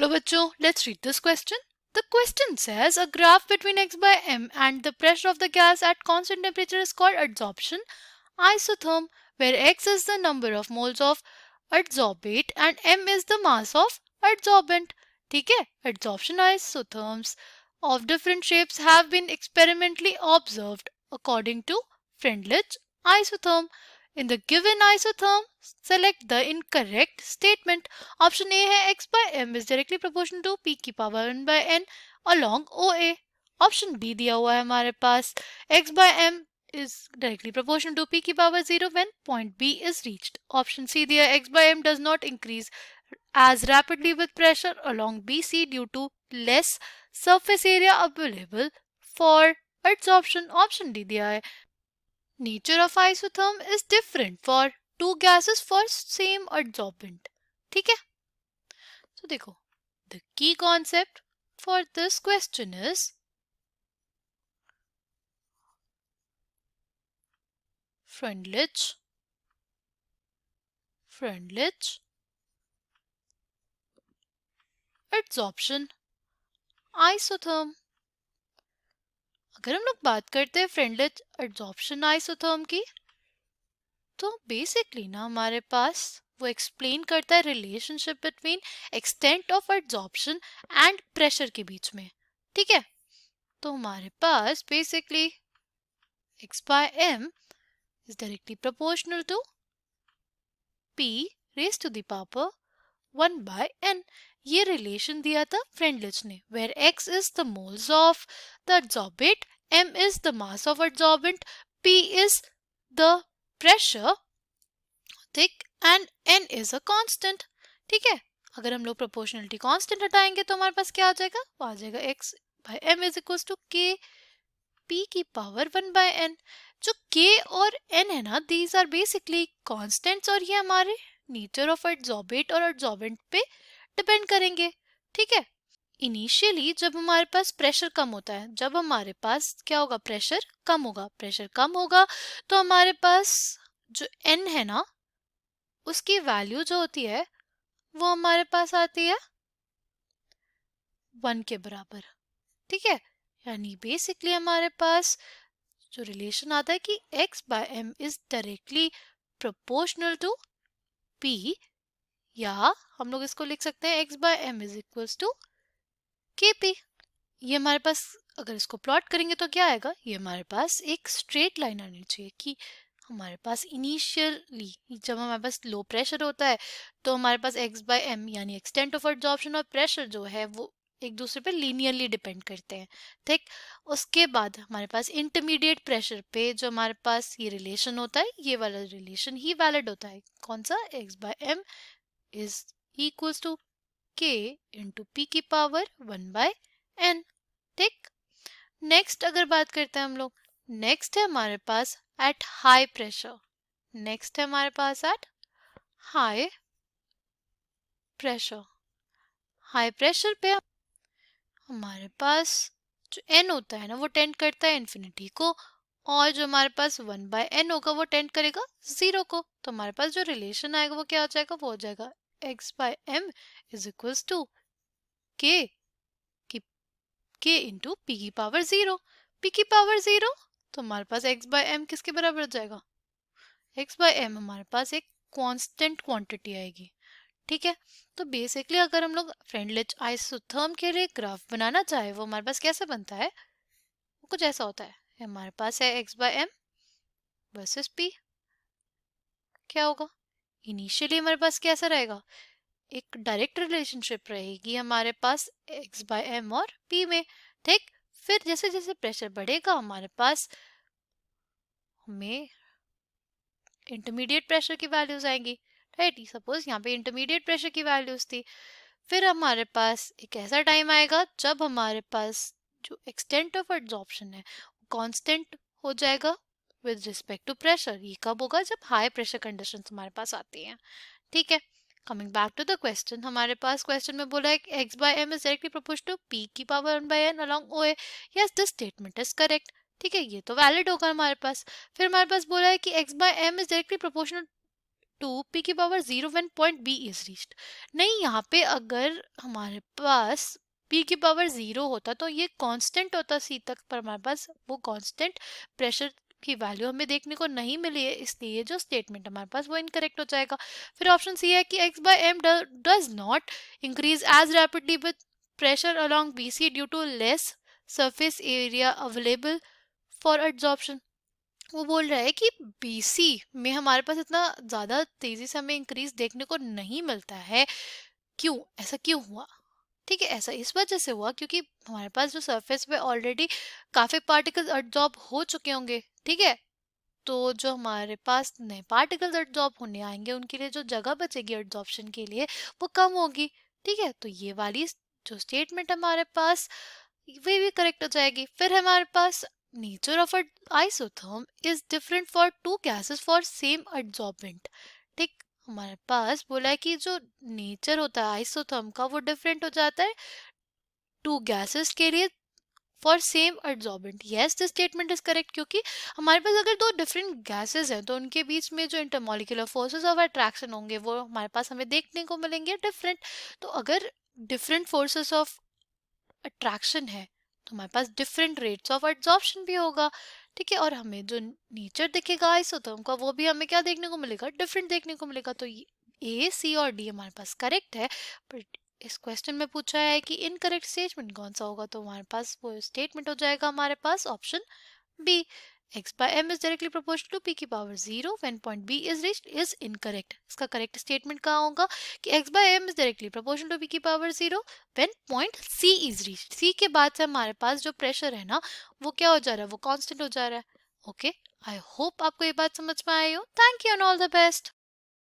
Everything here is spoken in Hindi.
चलो बच्चों, let's read this question. The question says a graph between x by m and the pressure of the gas at constant temperature is called adsorption isotherm, where x is the number of moles of adsorbate and m is the mass of adsorbent. ठीक है, adsorption isotherms of different shapes have been experimentally observed according to Freundlich isotherm. In the given isotherm, select the incorrect statement. Option A है x by m is directly proportional to p की power 1 by n along OA. Option B दिया हुआ है हमारे पास x by m is directly proportional to p की power 0 when point B is reached. Option C दिया x by m does not increase as rapidly with pressure along BC due to less surface area available for adsorption. Option D दिया है nature of isotherm is different for two gases for same adsorbent. ठीक है, तो देखो, the key concept for this question is Freundlich adsorption isotherm. अगर हम लोग बात करते हैं फ्रेंडलिच एडसॉर्प्शन आइसोथर्म की, तो बेसिकली ना हमारे पास वो एक्सप्लेन करता है relationship between extent of adsorption and pressure के बीच में. ठीक है, तो हमारे पास basically x by m is directly proportional to p raised to the power 1 by n. ये रिलेशन दिया था फ्रेंडलिच ने, where x is the moles of the adsorbate, m is the mass of adsorbent, p is the pressure, ठीक, and n is a constant. ठीक है, अगर हम लोग प्रोपोर्शनलिटी कांस्टेंट हटाएंगे तो हमारे पास क्या आ जाएगा, वो आ जाएगा x by m is equals to k p की पावर 1 by n. जो k और n है ना, these are basically constants और ये हमारे नेचर ऑफ एडसॉर्बेट और एडसॉर्बेंट पे डिपेंड करेंगे. ठीक है, इनिशियली जब हमारे पास प्रेशर कम होता है, जब हमारे पास क्या होगा, प्रेशर कम होगा तो हमारे पास जो n है ना, उसकी वैल्यू जो होती है वो हमारे पास आती है 1 के बराबर. ठीक है, यानी बेसिकली हमारे पास जो रिलेशन आता है कि x by m is directly proportional to p, या हम लोग इसको लिख सकते हैं x by m is equals to kp. ये हमारे पास अगर इसको प्लॉट करेंगे तो क्या आएगा, ये हमारे पास एक स्ट्रेट लाइन आनी चाहिए कि हमारे पास इनिशियली जब हमारे पास लो प्रेशर होता है तो हमारे पास x by m यानी एक्सटेंट ऑफ एडसॉर्प्शन और प्रेशर जो है वो एक दूसरे पे लीनियरली डिपेंड करते हैं. ठीक, उसके बाद हमारे पास इंटरमीडिएट प्रेशर पे जो हमारे पास ये रिलेशन होता है, ये वाला रिलेशन ही वैलिड होता है. कौन सा, x by m is equals to k into p की पावर 1 by n. ठीक, नेक्स्ट अगर बात करते हैं हम लोग, नेक्स्ट है हमारे पास एट हाई प्रेशर. नेक्स्ट है हमारे पास at high pressure. High pressure पे हमारे पास जो n होता है ना, वो टेंड करता है इन्फिनिटी को, और जो हमारे पास 1 by n होगा वो टेंड करेगा 0 को. तो हमारे पास जो रिलेशन आएगा वो क्या हो जाएगा, वो हो जाएगा x by m is equals to k into p की पावर 0. p की पावर 0, तो हमारे पास x by m किसके बराबर हो जाएगा, x by m हमारे पास एक कांस्टेंट क्वांटिटी आएगी. ठीक है, तो बेसिकली अगर हम लोग फ्रेंडलिच आइसोथर्म के लिए ग्राफ बनाना चाहे वो हमारे पास कैसे बनता है, वो कुछ ऐसा होता है. हमारे पास है x by m versus p. क्या होगा, इनिशियली हमारे पास कैसा रहेगा, एक डायरेक्ट रिलेशनशिप रहेगी हमारे पास x by m और p में. ठीक, फिर जैसे जैसे प्रेशर बढ़ेगा हमारे पास हमें इंटरमीडिएट प्रेशर की वैल्यूज आएंगी. राइट, सपोज यहाँ पे इंटरमीडिएट प्रेशर की वैल्यूज थी, फिर हमारे पास एक ऐसा टाइम आएगा जब हमारे पास जो एक्सटेंट ऑफ एडसॉर्प्शन है वो कांस्टेंट हो जाएगा विद रिस्पेक्ट टू प्रेशर. ये कब होगा, जब हाई प्रेशर कंडीशंस हमारे पास आती हैं. ठीक है, coming back to the question, हमारे पास क्वेश्चन में बोला है कि x by m is directly proportional to p की power 1 by n along OA. Yes, this statement is correct. ठीक है, ये तो वैलिड होगा हमारे पास. फिर हमारे पास बोला है कि x by m is directly proportional to P की power 0 when point B is reached. नहीं, यहाँ पे अगर हमारे पास p की पावर 0 होता तो ये कांस्टेंट होता c तक, पर हमारे पास वो कांस्टेंट प्रेशर की वैल्यू हमें देखने को नहीं मिली है, इसलिए जो स्टेटमेंट हमारे पास वो इनकरेक्ट हो जाएगा। फिर ऑप्शन सी है कि x by m does not increase as rapidly with pressure along BC due to less surface area available for absorption. वो बोल रहा है कि BC में हमारे पास इतना ज़्यादा तेज़ी से हमें इंक्रीज देखने को नहीं मिलता है। क्यों? ऐसा क्यों हुआ? ठीक है, ऐसा इस वजह से हुआ क्योंकि हमारे पास जो सरफेस पे ऑलरेडी काफ़ी पार्टिकल्स एब्जॉर्ब हो चुके होंगे। ठीक है, तो जो हमारे पास नए पार्टिकल्स एब्जॉर्ब होने आएंगे उनके लिए जो जगह बचेगी एब्जॉर्प्शन के लिए वो कम होगी। ठीक है, तो ये वाली जो स्टेटमेंट हमारे पास वे भी करेक्ट हो जाएगी। फिर हमारे पास nature of isotherm is different for two gases for same absorbent. ठीक, हमारे पास बोला है कि जो नेचर होता है आइसोथर्म का वो डिफरेंट हो जाता है टू गैसेस के लिए for same absorbent. Yes, this statement is correct क्योंकि हमारे पास अगर दो डिफरेंट गैसेस हैं तो उनके बीच में जो इंटरमॉलिक्यूलर फोर्सेस ऑफ अट्रैक्शन होंगे वो हमारे पास हमें देखने को मिलेंगे डिफरेंट। तो अगर डिफरेंट फोर्सेस ऑफ अट्रैक्शन है तो हमारे पास डिफरेंट रेट्स ऑफ एब्जॉर्प्शन भी होगा। ठीक है, और हमें जो नेचर दिखेगा आइसोटोप का वो भी हमें क्या देखने को मिलेगा, डिफरेंट देखने को मिलेगा। तो ए सी और डी हमारे पास करेक्ट है। बट इस क्वेश्चन में पूछा है कि इनकरेक्ट स्टेटमेंट कौन सा होगा, तो हमारे पास वो स्टेटमेंट हो जाएगा हमारे पास option B. x by m is directly proportional to p की power 0 when point b is reached is incorrect। इसका करेक्ट स्टेटमेंट कहाँ होगा कि x by m is directly proportional to p की power 0 when point c is reached। c के बाद से हमारे पास जो प्रेशर है ना वो क्या हो जा रहा है, वो कांस्टेंट हो जा रहा है। ओके, आई होप आपको ये बात समझ में आई हो। Thank you and all the best.